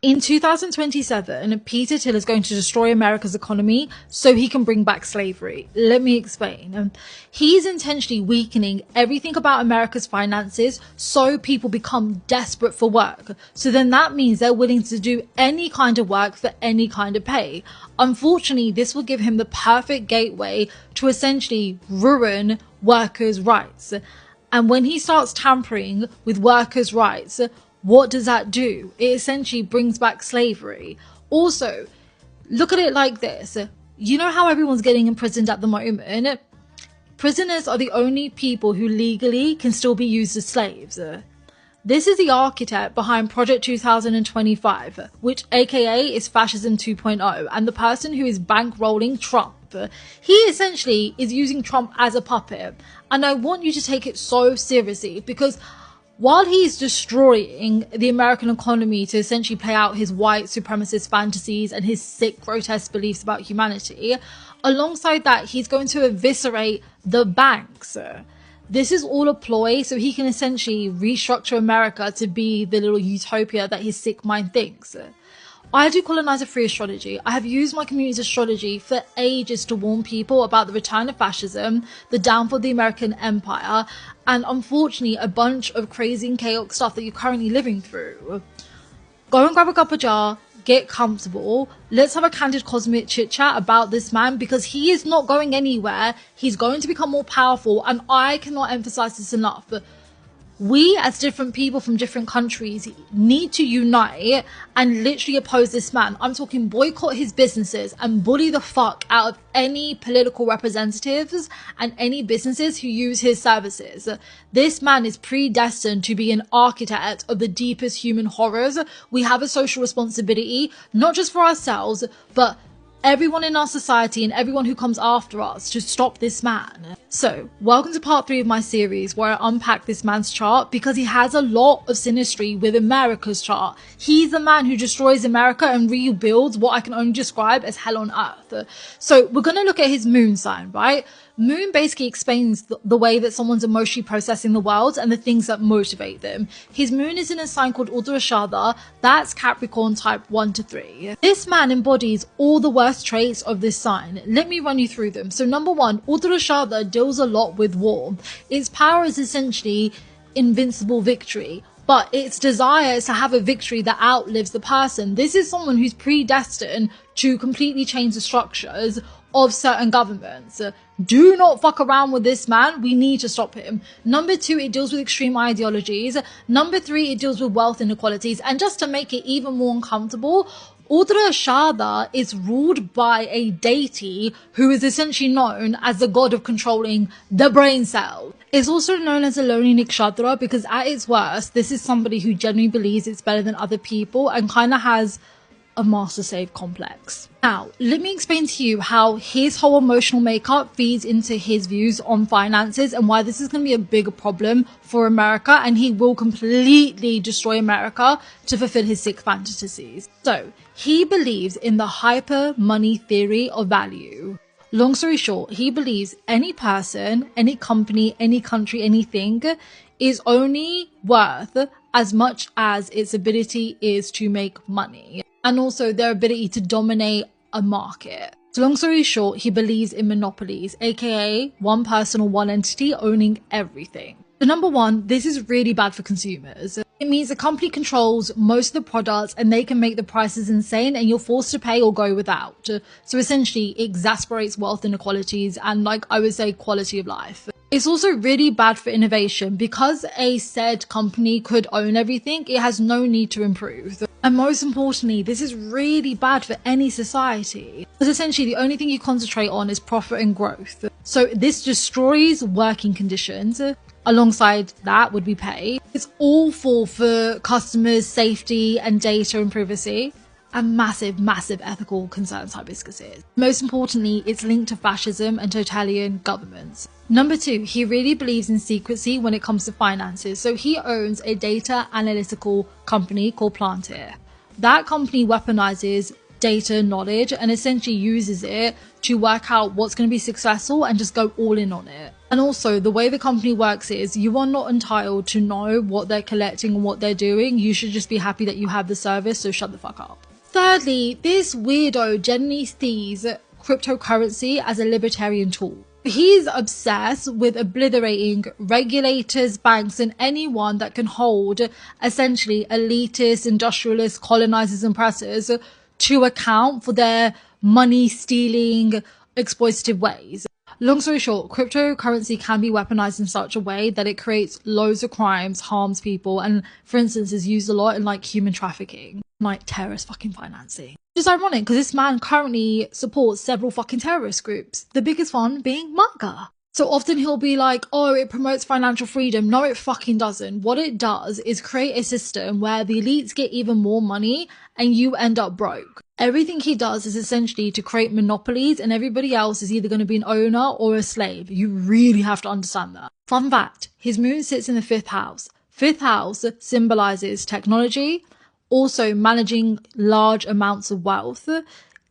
In 2027, Peter Thiel is going to destroy America's economy so he can bring back slavery. Let me explain. He's intentionally weakening everything about America's finances so people become desperate for work. So then that means they're willing to do any kind of work for any kind of pay. Unfortunately, this will give him the perfect gateway to essentially ruin workers' rights. And when he starts tampering with workers' rights, what does that do? It essentially brings back slavery. Also, look at it like this. You know how everyone's getting imprisoned at the moment? Prisoners are the only people who legally can still be used as slaves. This is the architect behind Project 2025, which aka is Fascism 2.0, and the person who is bankrolling Trump. He essentially is using Trump as a puppet, and I want you to take it so seriously because while he's destroying the American economy to essentially play out his white supremacist fantasies and his sick, grotesque beliefs about humanity, alongside that, he's going to eviscerate the banks. This is all a ploy so he can essentially restructure America to be the little utopia that his sick mind thinks. I do colonizer-free astrology. I have used my community's astrology for ages to warn people about the return of fascism, the downfall of the American empire, and unfortunately a bunch of crazy and chaotic stuff that you're currently living through. Go and grab a cup of jar, get comfortable. Let's have a candid cosmic chit chat about this man because he is not going anywhere. He's going to become more powerful, and I cannot emphasize this enough. We as different people from different countries need to unite and literally oppose this man. I'm talking boycott his businesses and bully the fuck out of any political representatives and any businesses who use his services. This man is predestined to be an architect of the deepest human horrors. We have a social responsibility, not just for ourselves, but everyone in our society and everyone who comes after us to stop this man. So, welcome to part 3 of my series where I unpack this man's chart because he has a lot of synastry with America's chart. He's the man who destroys America and rebuilds what I can only describe as hell on earth. So, we're going to look at his moon sign, right? Moon basically explains the way that someone's emotionally processing the world and the things that motivate them. His moon is in a sign called Uttarashada, that's Capricorn type 1 to 3. This man embodies all the worst traits of this sign. Let me run you through them. So number 1, Uttarashada deals a lot with war. Its power is essentially invincible victory, but its desire is to have a victory that outlives the person. This is someone who's predestined to completely change the structures of certain governments. Do not fuck around with this man. We need to stop him. Number 2, it deals with extreme ideologies. Number 3, it deals with wealth inequalities. And just to make it even more uncomfortable, Uttarashada is ruled by a deity who is essentially known as the god of controlling the brain cell. It's also known as a lonely nakshatra because at its worst, this is somebody who genuinely believes it's better than other people and kind of has a master slave complex. Now, let me explain to you how his whole emotional makeup feeds into his views on finances and why this is going to be a bigger problem for America, and he will completely destroy America to fulfill his sick fantasies. So, he believes in the hyper money theory of value. Long story short, he believes any person, any company, any country, anything is only worth as much as its ability is to make money, and also their ability to dominate a market. So long story short, he believes in monopolies, aka one person or one entity owning everything. So number 1, this is really bad for consumers. It means the company controls most of the products and they can make the prices insane and you're forced to pay or go without. So essentially it exasperates wealth inequalities and, like I would say, quality of life. It's also really bad for innovation because a said company could own everything. It has no need to improve. And most importantly, this is really bad for any society because essentially the only thing you concentrate on is profit and growth. So this destroys working conditions. Alongside that would be pay. It's awful for customers' safety and data and privacy, and massive ethical concerns hibiscus is. Most importantly, it's linked to fascism and totalitarian governments. Number 2, he really believes in secrecy when it comes to finances. So he owns a data analytical company called Plantier. That company weaponizes data knowledge and essentially uses it to work out what's going to be successful and just go all in on it. And also, the way the company works is you are not entitled to know what they're collecting and what they're doing. You should just be happy that you have the service, so shut the fuck up. Thirdly, this weirdo generally sees cryptocurrency as a libertarian tool. He's obsessed with obliterating regulators, banks, and anyone that can hold essentially elitist, industrialist, colonizers, and oppressors to account for their money stealing, exploitative ways. Long story short, cryptocurrency can be weaponized in such a way that it creates loads of crimes, harms people, and for instance is used a lot in like human trafficking, like terrorist fucking financing. Which is ironic because this man currently supports several fucking terrorist groups, the biggest one being MAGA. So often he'll be like, oh, it promotes financial freedom. No, it fucking doesn't. What it does is create a system where the elites get even more money and you end up broke. Everything he does is essentially to create monopolies and everybody else is either going to be an owner or a slave. You really have to understand that. Fun fact, his moon sits in the 5th house. 5th house symbolizes technology, also managing large amounts of wealth,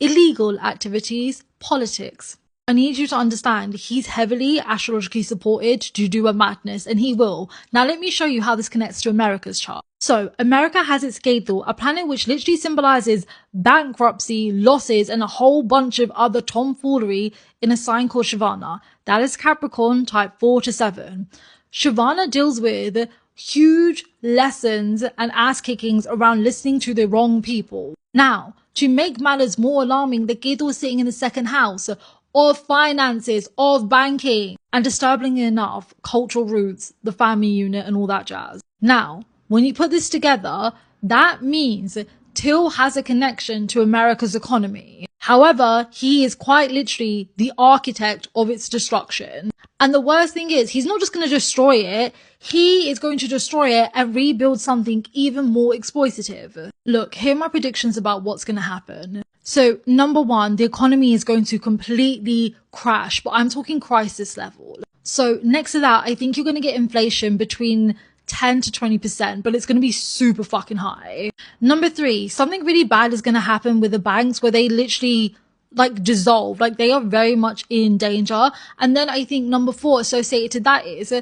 illegal activities, politics. I need you to understand he's heavily astrologically supported to do a madness, and he will. Now let me show you how this connects to America's chart. So America has its Thiel, a planet which literally symbolizes bankruptcy, losses, and a whole bunch of other tomfoolery in a sign called Shavana. That is Capricorn type 4 to 7. Shavana deals with huge lessons and ass kickings around listening to the wrong people. Now, to make matters more alarming, the Thiel is sitting in the 2nd house of finances, of banking, and disturbingly enough, cultural roots, the family unit, and all that jazz. Now, when you put this together, that means Thiel has a connection to America's economy. However, he is quite literally the architect of its destruction. And the worst thing is, he's not just going to destroy it, he is going to destroy it and rebuild something even more exploitative. Look, here are my predictions about what's going to happen. So, number one, the economy is going to completely crash, but I'm talking crisis level. So, next to that, I think you're going to get inflation between 10 to 20%, but it's going to be super fucking high. Number 3, something really bad is going to happen with the banks where they literally like dissolve, like they are very much in danger. And then I think number 4 associated to that is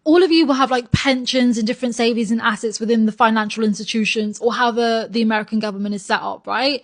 all of you will have like pensions and different savings and assets within the financial institutions or how the American government is set up, right?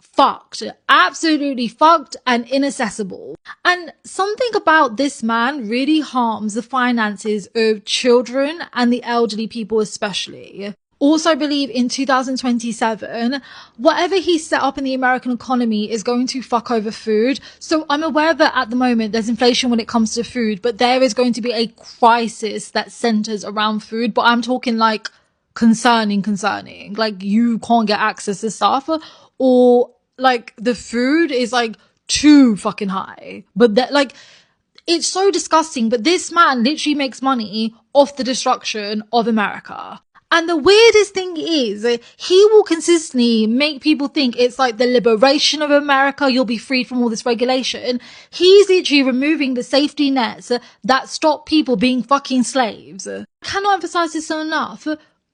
Fucked, absolutely fucked and inaccessible. And something about this man really harms the finances of children and the elderly people especially. Also, I believe in 2027, whatever he's set up in the American economy is going to fuck over food. So I'm aware that at the moment there's inflation when it comes to food, but there is going to be a crisis that centers around food. But I'm talking like concerning, like you can't get access to stuff, or like the food is like too fucking high. But that like, it's so disgusting. But this man literally makes money off the destruction of America. And the weirdest thing is, he will consistently make people think it's like the liberation of America. You'll be freed from all this regulation. He's literally removing the safety nets that stop people being fucking slaves. I cannot emphasize this enough.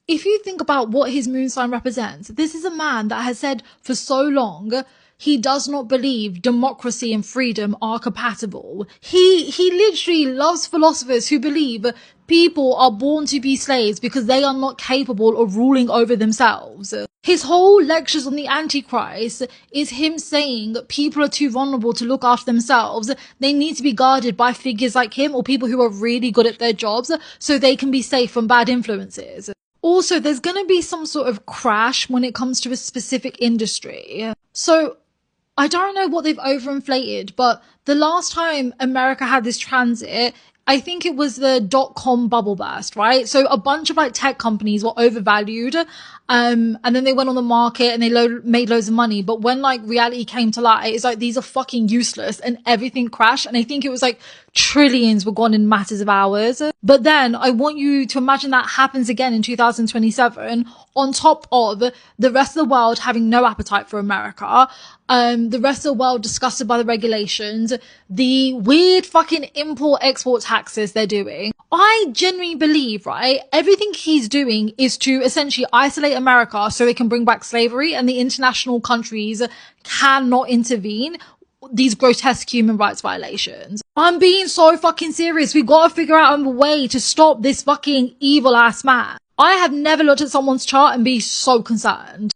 If you think about what his moon sign represents, this is a man that has said for so long he does not believe democracy and freedom are compatible. He literally loves philosophers who believe people are born to be slaves because they are not capable of ruling over themselves. His whole lectures on the Antichrist is him saying people are too vulnerable to look after themselves. They need to be guarded by figures like him or people who are really good at their jobs so they can be safe from bad influences. Also, there's going to be some sort of crash when it comes to a specific industry. So I don't know what they've overinflated, but the last time America had this transit, I think it was the .com bubble burst, right? So a bunch of like tech companies were overvalued, and then they went on the market and they made loads of money. But when like reality came to light, it's like these are fucking useless and everything crashed. And I think it was like trillions were gone in matters of hours. But then I want you to imagine that happens again in 2027 on top of the rest of the world having no appetite for America. The rest of the world disgusted by the regulations, the weird fucking import-export taxes they're doing. I genuinely believe, right, everything he's doing is to essentially isolate America so they can bring back slavery and the international countries cannot intervene these grotesque human rights violations. I'm being so fucking serious. We gotta figure out a way to stop this fucking evil ass man. I have never looked at someone's chart and be so concerned.